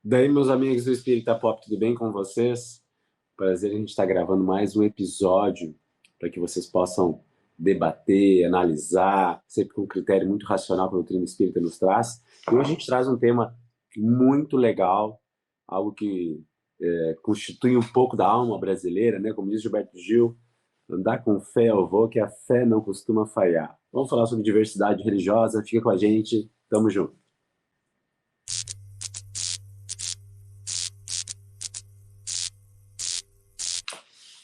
Daí, meus amigos do Espírita Pop, tudo bem com vocês? Prazer, a gente está gravando mais um episódio para que vocês possam debater, analisar, sempre com um critério muito racional que a doutrina espírita nos traz. E hoje a gente traz um tema muito legal, algo que constitui um pouco da alma brasileira, né? Como diz Gilberto Gil, andar com fé eu vou, que a fé não costuma falhar. Vamos falar sobre diversidade religiosa, fica com a gente, tamo junto.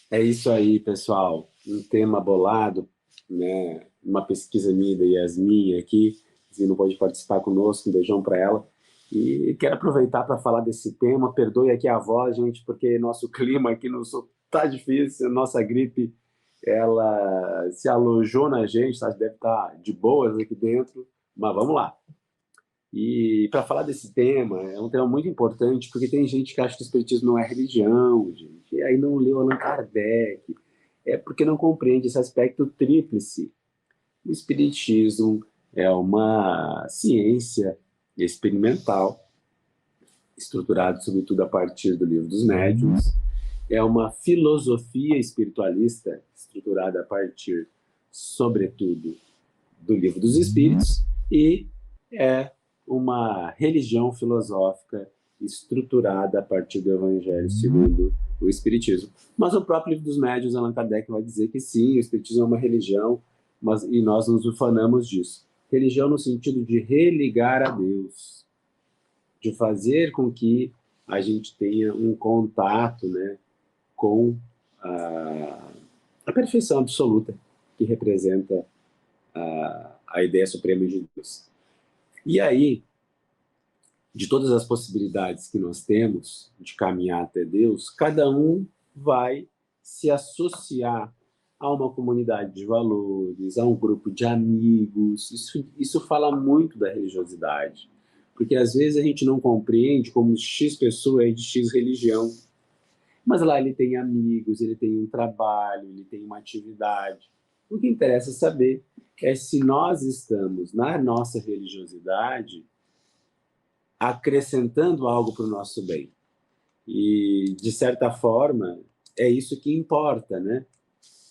É isso aí, pessoal. Um tema bolado, né? Uma pesquisa minha da Yasmin aqui, que não pode participar conosco, um beijão para ela. E quero aproveitar para falar desse tema. Perdoe aqui a voz, gente, porque nosso clima aqui no sul tá difícil. Nossa gripe, ela se alojou na gente, tá? Deve estar de boas aqui dentro, mas vamos lá. E para falar desse tema, é um tema muito importante, porque tem gente que acha que o espiritismo não é religião, gente, e aí não leu Allan Kardec, é porque não compreende esse aspecto tríplice. O espiritismo é uma ciência experimental, estruturada sobretudo a partir do Livro dos Médiuns, é uma filosofia espiritualista estruturada a partir, sobretudo, do Livro dos Espíritos, e é uma religião filosófica estruturada a partir do Evangelho segundo o Espiritismo. Mas o próprio Livro dos Médiuns, Allan Kardec vai dizer que sim, o Espiritismo é uma religião, e nós nos ufanamos disso. Religião no sentido de religar a Deus, de fazer com que a gente tenha um contato, né, com a perfeição absoluta que representa a ideia suprema de Deus. E aí, de todas as possibilidades que nós temos de caminhar até Deus, cada um vai se associar a uma comunidade de valores, a um grupo de amigos. Isso fala muito da religiosidade, porque às vezes a gente não compreende como X pessoa é de X religião, mas lá ele tem amigos, ele tem um trabalho, ele tem uma atividade. O que interessa saber é se nós estamos na nossa religiosidade acrescentando algo para o nosso bem. E, de certa forma, é isso que importa, né?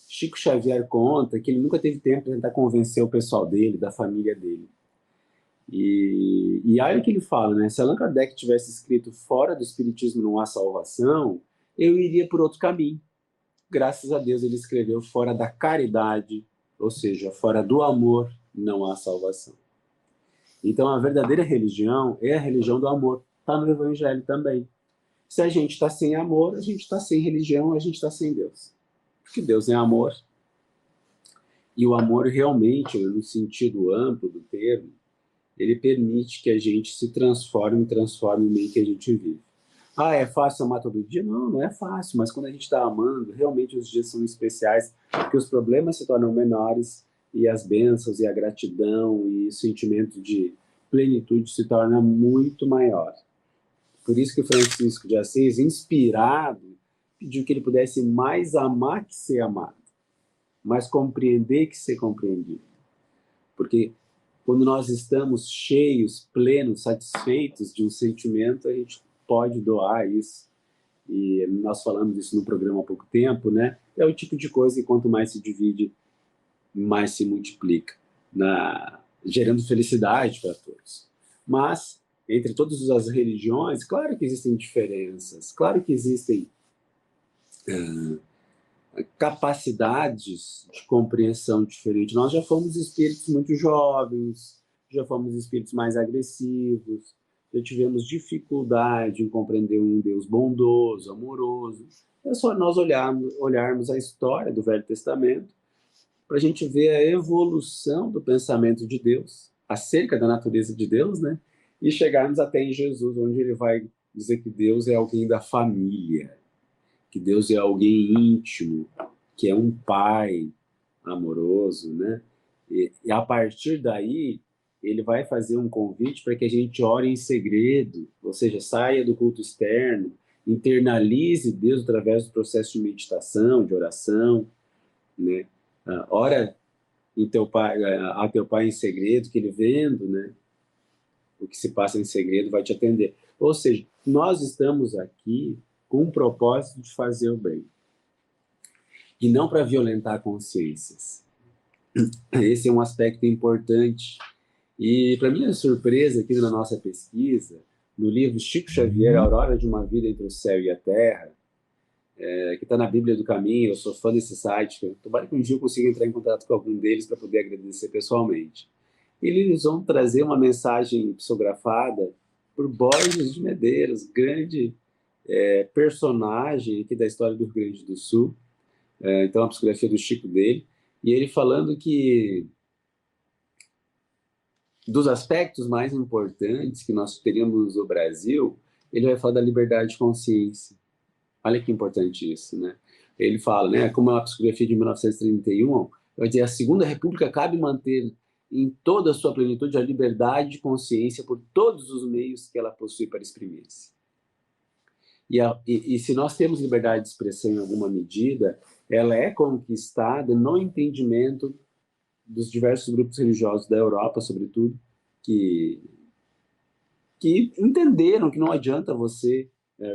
Chico Xavier conta que ele nunca teve tempo para tentar convencer o pessoal dele, da família dele. E olha o que ele fala, né? Se Allan Kardec tivesse escrito fora do Espiritismo não há salvação, eu iria por outro caminho. Graças a Deus ele escreveu fora da caridade, ou seja, fora do amor, não há salvação. Então a verdadeira religião é a religião do amor. Está no Evangelho também. Se a gente está sem amor, a gente está sem religião, a gente está sem Deus. Porque Deus é amor. E o amor realmente, no sentido amplo do termo, ele permite que a gente se transforme o meio que a gente vive. Ah, é fácil amar todo dia? Não, não é fácil, mas quando a gente está amando, realmente os dias são especiais, porque os problemas se tornam menores e as bênçãos e a gratidão e o sentimento de plenitude se torna muito maior. Por isso que Francisco de Assis, inspirado, pediu que ele pudesse mais amar que ser amado, mais compreender que ser compreendido. Porque quando nós estamos cheios, plenos, satisfeitos de um sentimento, a gente pode doar isso. E nós falamos isso no programa há pouco tempo, né? É o tipo de coisa que quanto mais se divide, mais se multiplica, gerando felicidade para todos. Mas, entre todas as religiões, claro que existem diferenças, claro que existem capacidades de compreensão diferentes. Nós já fomos espíritos muito jovens, já fomos espíritos mais agressivos, já tivemos dificuldade em compreender um Deus bondoso, amoroso. É só nós olharmos a história do Velho Testamento para a gente ver a evolução do pensamento de Deus, acerca da natureza de Deus, né? E chegarmos até em Jesus, onde ele vai dizer que Deus é alguém da família, que Deus é alguém íntimo, que é um pai amoroso, né? E a partir daí, ele vai fazer um convite para que a gente ore em segredo, ou seja, saia do culto externo, internalize Deus através do processo de meditação, de oração, né? Ora em teu pai, a teu pai em segredo, que ele vendo, né, o que se passa em segredo vai te atender. Ou seja, nós estamos aqui com o propósito de fazer o bem, e não para violentar consciências. Esse é um aspecto importante. E, para minha surpresa, aqui na nossa pesquisa, no livro Chico Xavier, A Aurora de uma Vida entre o Céu e a Terra, que está na Bíblia do Caminho, eu sou fã desse site, tomara que um dia eu consiga entrar em contato com algum deles para poder agradecer pessoalmente. Eles vão trazer uma mensagem psicografada por Borges de Medeiros, grande personagem aqui da história do Rio Grande do Sul, então a psicografia do Chico dele, e ele falando que dos aspectos mais importantes que nós teríamos no Brasil, ele vai falar da liberdade de consciência. Olha que importante isso, né? Ele fala, né, como é uma psicografia de 1931, vai dizer, a Segunda República cabe manter em toda a sua plenitude a liberdade de consciência por todos os meios que ela possui para exprimir-se. E se nós temos liberdade de expressão em alguma medida, ela é conquistada no entendimento dos diversos grupos religiosos da Europa, sobretudo, que entenderam que não adianta você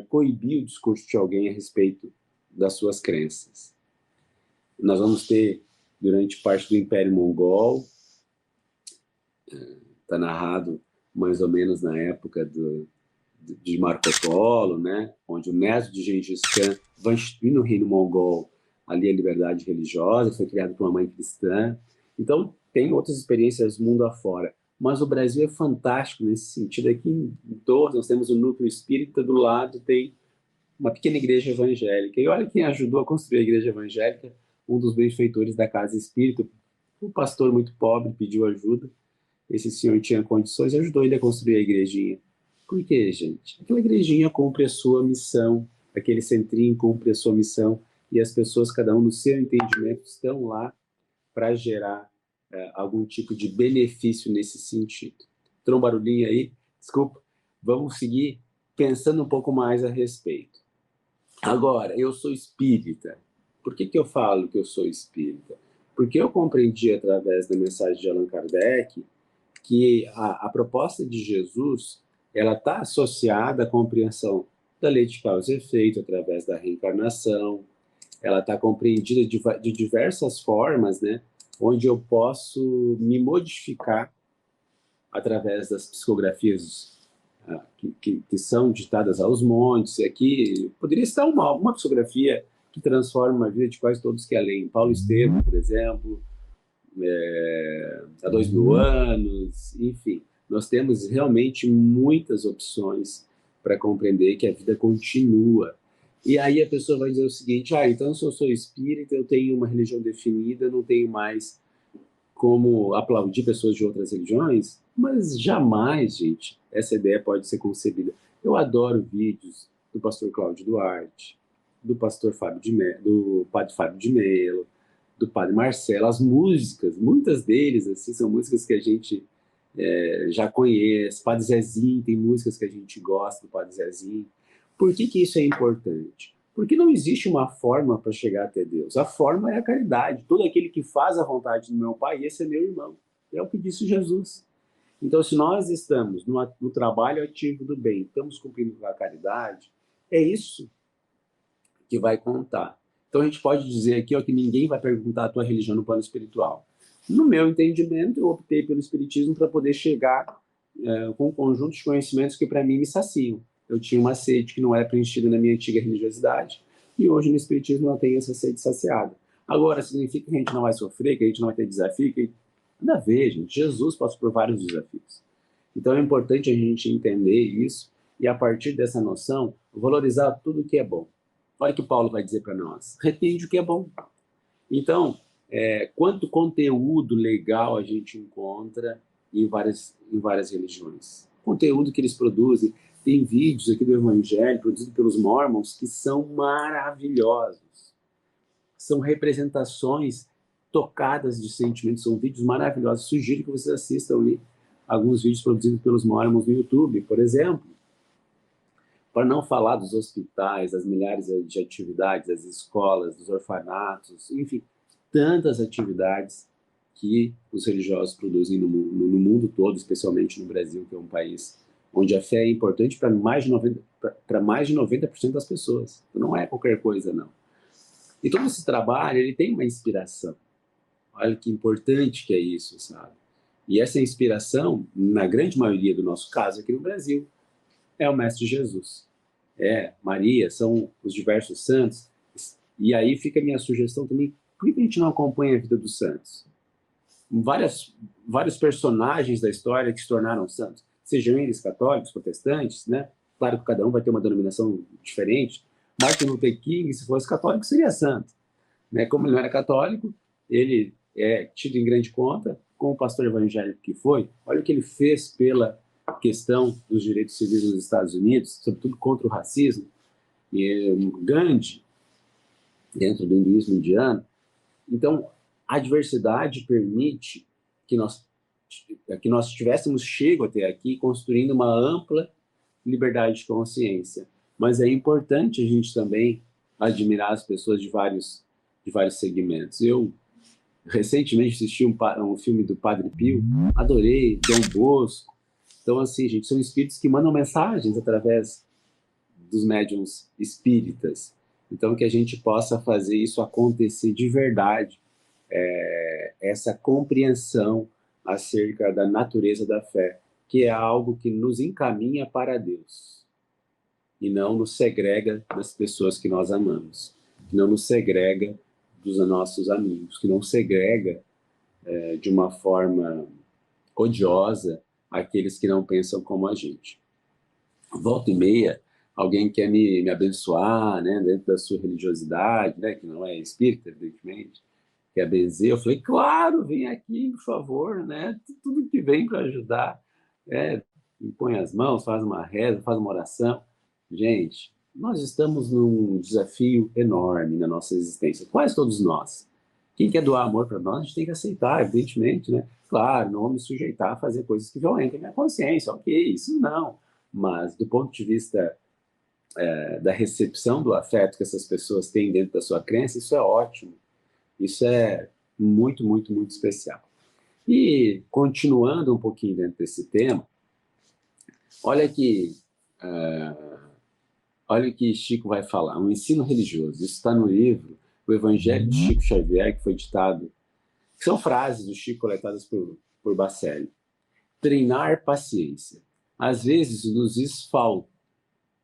coibir o discurso de alguém a respeito das suas crenças. Nós vamos ter, durante parte do Império Mongol, está narrado mais ou menos na época de Marco Polo, né, onde o neto de Gengis Khan vai instituir no reino mongol ali a liberdade religiosa, foi criado por uma mãe cristã. Então, tem outras experiências mundo afora. Mas o Brasil é fantástico nesse sentido. Aqui em Torres, nós temos o núcleo espírita, do lado tem uma pequena igreja evangélica. E olha quem ajudou a construir a igreja evangélica, um dos benfeitores da casa espírita, um pastor muito pobre, pediu ajuda. Esse senhor tinha condições e ajudou ele a construir a igrejinha. Por quê, gente? Aquela igrejinha cumpre a sua missão, aquele centrinho cumpre a sua missão, e as pessoas, cada um no seu entendimento, estão lá para gerar algum tipo de benefício nesse sentido. Entrou um barulhinho aí? Desculpa. Vamos seguir pensando um pouco mais a respeito. Agora, eu sou espírita. Por que eu falo que eu sou espírita? Porque eu compreendi, através da mensagem de Allan Kardec, que a proposta de Jesus ela está associada à compreensão da lei de causa e efeito, através da reencarnação. Ela está compreendida de diversas formas, né? Onde eu posso me modificar através das psicografias que são ditadas aos montes. Aqui poderia estar uma psicografia que transforma a vida de quase todos que além. Paulo Estevam, por exemplo, há 2000 anos, enfim. Nós temos realmente muitas opções para compreender que a vida continua. E aí a pessoa vai dizer o seguinte, então se eu sou espírita, eu tenho uma religião definida, não tenho mais como aplaudir pessoas de outras religiões, mas jamais, gente, essa ideia pode ser concebida. Eu adoro vídeos do pastor Cláudio Duarte, do pastor do padre Fábio de Mello, do padre Marcelo, as músicas, muitas deles assim, são músicas que a gente já conhece. Padre Zezinho, tem músicas que a gente gosta do padre Zezinho. Por que isso é importante? Porque não existe uma forma para chegar até Deus. A forma é a caridade. Todo aquele que faz a vontade do meu Pai, esse é meu irmão. É o que disse Jesus. Então, se nós estamos no trabalho ativo do bem, estamos cumprindo com a caridade, é isso que vai contar. Então, a gente pode dizer aqui que ninguém vai perguntar a tua religião no plano espiritual. No meu entendimento, eu optei pelo espiritismo para poder chegar com um conjunto de conhecimentos que, para mim, me saciam. Eu tinha uma sede que não era preenchida na minha antiga religiosidade, e hoje no espiritismo eu tenho essa sede saciada. Agora, significa que a gente não vai sofrer, que a gente não vai ter desafio? Nada a ver, gente. Jesus passou por vários desafios. Então é importante a gente entender isso e, a partir dessa noção, valorizar tudo que é bom. Olha o que Paulo vai dizer para nós. Retende o que é bom. Então, quanto conteúdo legal a gente encontra em várias religiões. Conteúdo que eles produzem. Tem vídeos aqui do Evangelho, produzidos pelos Mormons, que são maravilhosos. São representações tocadas de sentimentos, são vídeos maravilhosos. Sugiro que vocês assistam ali alguns vídeos produzidos pelos Mormons no YouTube, por exemplo. Para não falar dos hospitais, das milhares de atividades, das escolas, dos orfanatos, enfim, tantas atividades que os religiosos produzem no mundo todo, especialmente no Brasil, que é um país onde a fé é importante para mais de 90% das pessoas. Então, não é qualquer coisa, não. E todo esse trabalho, ele tem uma inspiração. Olha que importante que é isso, sabe? E essa inspiração, na grande maioria do nosso caso aqui no Brasil, é o Mestre Jesus. Maria, são os diversos santos. E aí fica a minha sugestão também, por que a gente não acompanha a vida dos santos? Vários personagens da história que se tornaram santos, sejam eles católicos, protestantes, né? Claro que cada um vai ter uma denominação diferente. Martin Luther King, se fosse católico, seria santo, né? Como ele não era católico, ele é tido em grande conta como pastor evangélico que foi. Olha o que ele fez pela questão dos direitos civis nos Estados Unidos, sobretudo contra o racismo. E Gandhi, dentro do hinduísmo indiano. Então, a diversidade permite que nós estivéssemos chego até aqui construindo uma ampla liberdade de consciência. Mas é importante a gente também admirar as pessoas de vários segmentos. Eu recentemente assisti um filme do Padre Pio, adorei, Dom Bosco. Então, assim, gente, são espíritos que mandam mensagens através dos médiuns espíritas. Então, que a gente possa fazer isso acontecer de verdade, essa compreensão acerca da natureza da fé, que é algo que nos encaminha para Deus e não nos segrega das pessoas que nós amamos, que não nos segrega dos nossos amigos, que não segrega de uma forma odiosa aqueles que não pensam como a gente. Volta e meia, alguém quer me abençoar, né, dentro da sua religiosidade, né, que não é espírita, evidentemente, quer benzer. Eu falei, claro, vem aqui, por favor, né, tudo que vem para ajudar, põe as mãos, faz uma reza, faz uma oração. Gente, nós estamos num desafio enorme na nossa existência, quase todos nós. Quem quer doar amor para nós, a gente tem que aceitar, evidentemente, né? Claro, não vou me sujeitar a fazer coisas que violentem a minha consciência, ok, isso não. Mas, do ponto de vista da recepção do afeto que essas pessoas têm dentro da sua crença, isso é ótimo. Isso é muito, muito, muito especial. E, continuando um pouquinho dentro desse tema, olha que Chico vai falar, um ensino religioso. Isso está no livro O Evangelho de Chico Xavier, que foi ditado, que são frases do Chico coletadas por Bacelli. Treinar paciência. Às vezes nos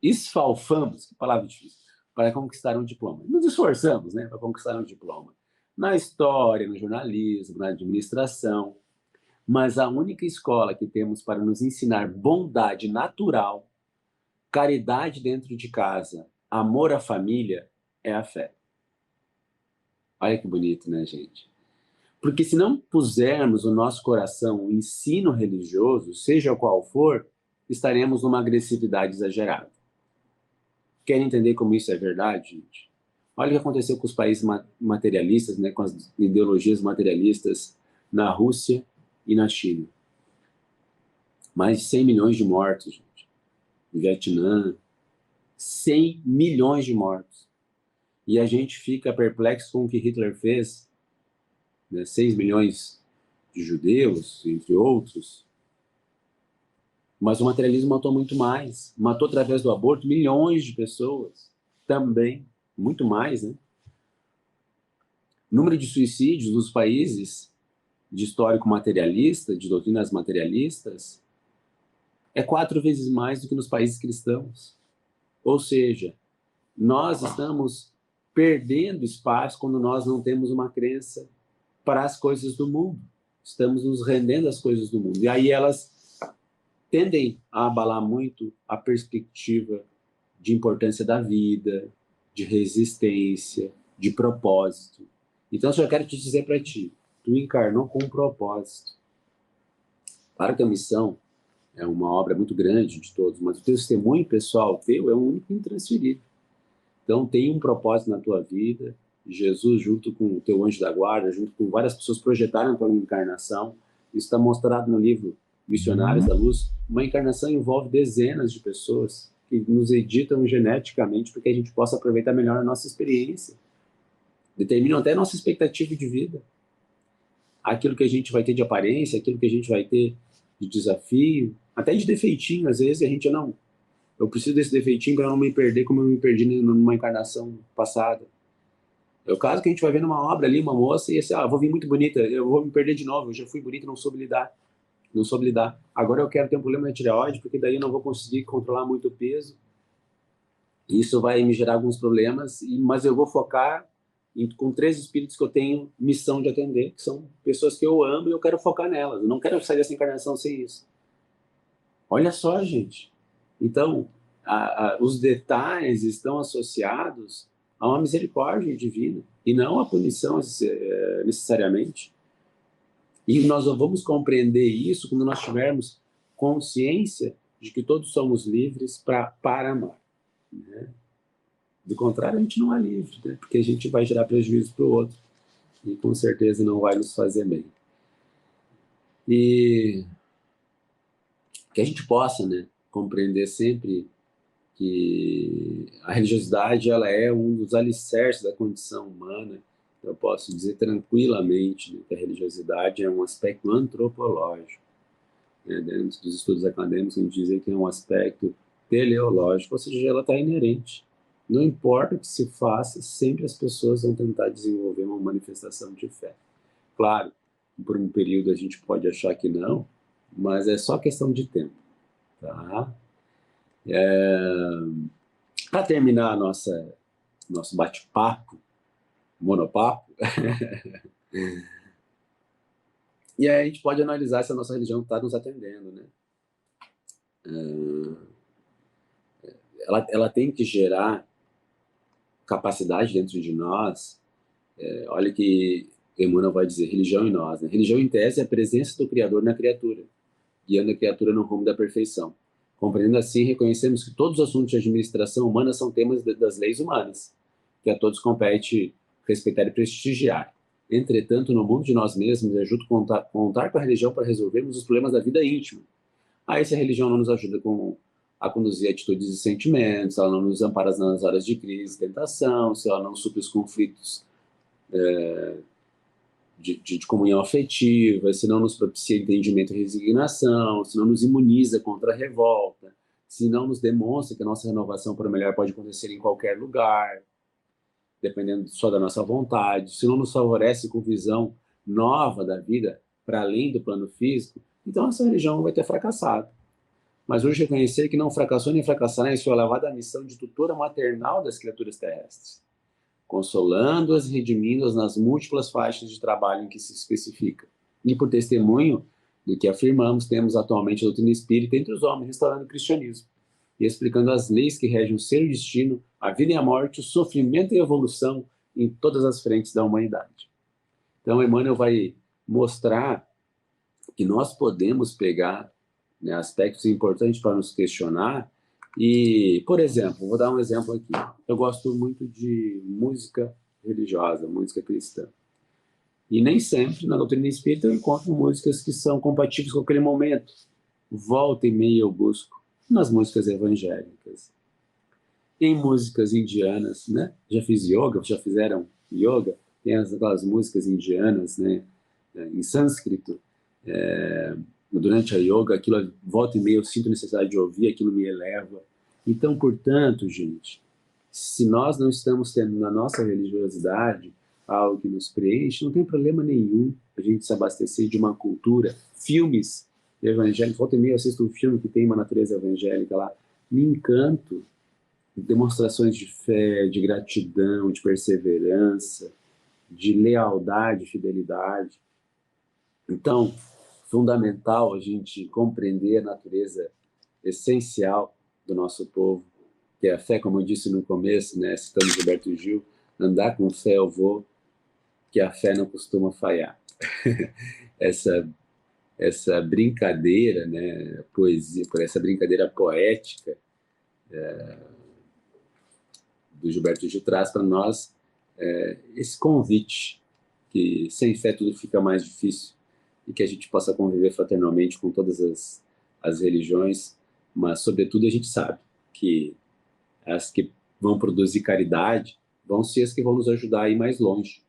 esfalfamos, que palavra difícil, para conquistar um diploma. Nos esforçamos, né, para conquistar um diploma. Na história, no jornalismo, na administração. Mas a única escola que temos para nos ensinar bondade natural, caridade dentro de casa, amor à família, é a fé. Olha que bonito, né, gente? Porque se não pusermos no nosso coração o ensino religioso, seja qual for, estaremos numa agressividade exagerada. Querem entender como isso é verdade, gente? Olha o que aconteceu com os países materialistas, né, com as ideologias materialistas na Rússia e na China. Mais de 100 milhões de mortos, gente. No Vietnã, 100 milhões de mortos. E a gente fica perplexo com o que Hitler fez, né, 6 milhões de judeus, entre outros. Mas o materialismo matou muito mais. Matou através do aborto milhões de pessoas. Também, muito mais, né? O número de suicídios nos países de histórico materialista, de doutrinas materialistas, é 4 vezes mais do que nos países cristãos. Ou seja, nós estamos perdendo espaço quando nós não temos uma crença para as coisas do mundo. Estamos nos rendendo às coisas do mundo. E aí elas tendem a abalar muito a perspectiva de importância da vida, de resistência, de propósito. Então, eu só quero te dizer para ti, tu encarnou com um propósito. Claro que a missão é uma obra muito grande de todos, mas o teu testemunho pessoal teu é um único e intransferível. Então, tem um propósito na tua vida. Jesus, junto com o teu anjo da guarda, junto com várias pessoas, projetaram a tua encarnação. Isso está mostrado no livro Missionários da Luz. Uma encarnação envolve dezenas de pessoas que nos editam geneticamente para que a gente possa aproveitar melhor a nossa experiência. Determinam até a nossa expectativa de vida. Aquilo que a gente vai ter de aparência, aquilo que a gente vai ter de desafio, até de defeitinho, às vezes a gente não, eu preciso desse defeitinho para não me perder como eu me perdi numa encarnação passada. É o caso que a gente vai ver numa obra ali, uma moça, e assim, eu vou vir muito bonita, eu vou me perder de novo, eu já fui bonita, não soube lidar. Agora eu quero ter um problema de tireoide, porque daí eu não vou conseguir controlar muito o peso, isso vai me gerar alguns problemas, mas eu vou focar com 3 espíritos que eu tenho missão de atender, que são pessoas que eu amo e eu quero focar nelas, eu não quero sair dessa encarnação sem isso. Olha só, gente. Então, os detalhes estão associados a uma misericórdia divina e não a punição necessariamente. E nós vamos compreender isso quando nós tivermos consciência de que todos somos livres para amar. Né? Do contrário, a gente não é livre, né? Porque a gente vai gerar prejuízo para o outro e com certeza não vai nos fazer bem. E que a gente possa, né, compreender sempre que a religiosidade ela é um dos alicerces da condição humana. Eu posso dizer tranquilamente, né, que a religiosidade é um aspecto antropológico. Né? Dentro dos estudos acadêmicos, a gente diz que é um aspecto teleológico, ou seja, ela está inerente. Não importa o que se faça, sempre as pessoas vão tentar desenvolver uma manifestação de fé. Claro, por um período a gente pode achar que não, mas é só questão de tempo. Tá? Para terminar nosso bate-papo, monopapo, e aí a gente pode analisar se a nossa religião está nos atendendo, né? Ela tem que gerar capacidade dentro de nós. Olha que Emmanuel vai dizer, religião em nós. Né? Religião, em tese, é a presença do Criador na criatura, guiando a criatura no rumo da perfeição. Compreendendo assim, reconhecemos que todos os assuntos de administração humana são temas das leis humanas, que a todos compete respeitar e prestigiar. Entretanto, no mundo de nós mesmos, é justo contar com a religião para resolvermos os problemas da vida íntima. Aí, se a religião não nos ajuda a conduzir atitudes e sentimentos, se ela não nos ampara nas horas de crise e tentação, se ela não supre os conflitos de comunhão afetiva, se não nos propicia entendimento e resignação, se não nos imuniza contra a revolta, se não nos demonstra que a nossa renovação para o melhor pode acontecer em qualquer lugar, dependendo só da nossa vontade, se não nos favorece com visão nova da vida para além do plano físico, então essa religião vai ter fracassado. Mas hoje reconhecer que não fracassou nem fracassará em sua elevada missão de tutora maternal das criaturas terrestres, consolando-as e redimindo-as nas múltiplas faixas de trabalho em que se especifica. E por testemunho do que afirmamos, temos atualmente a doutrina espírita entre os homens, restaurando o cristianismo e explicando as leis que regem o ser e o destino, a vida e a morte, o sofrimento e a evolução em todas as frentes da humanidade. Então, Emmanuel vai mostrar que nós podemos pegar, né, aspectos importantes para nos questionar. E, por exemplo, vou dar um exemplo aqui. Eu gosto muito de música religiosa, música cristã. E nem sempre, na doutrina espírita, eu encontro músicas que são compatíveis com aquele momento. Volta e meia eu busco nas músicas evangélicas. Em músicas indianas, né? Já fiz yoga, já fizeram yoga? Tem aquelas músicas indianas, né? Em sânscrito. Durante a yoga, aquilo volta e meia eu sinto necessidade de ouvir, aquilo me eleva. Então, portanto, gente, se nós não estamos tendo na nossa religiosidade algo que nos preenche, não tem problema nenhum a gente se abastecer de uma cultura, filmes evangélicos. Volta e meia eu assisto um filme que tem uma natureza evangélica lá, me encanto, demonstrações de fé, de gratidão, de perseverança, de lealdade, fidelidade. Então, fundamental a gente compreender a natureza essencial do nosso povo, que é a fé, como eu disse no começo, né, citando Gilberto Gil, andar com fé eu vou, que a fé não costuma falhar. essa brincadeira, né, poesia, por essa brincadeira poética do Gilberto Gil traz para nós esse convite, que sem fé tudo fica mais difícil, e que a gente possa conviver fraternalmente com todas as religiões, mas, sobretudo, a gente sabe que as que vão produzir caridade vão ser as que vão nos ajudar a ir mais longe,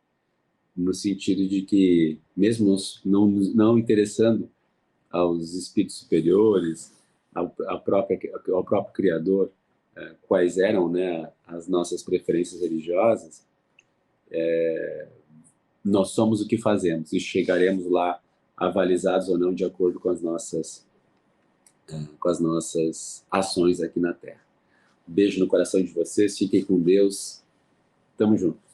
no sentido de que, mesmo não interessando aos espíritos superiores, ao próprio Criador quais eram, né, as nossas preferências religiosas, nós somos o que fazemos e chegaremos lá avalizados ou não de acordo com as nossas ações aqui na Terra. Beijo no coração de vocês, fiquem com Deus, tamo junto.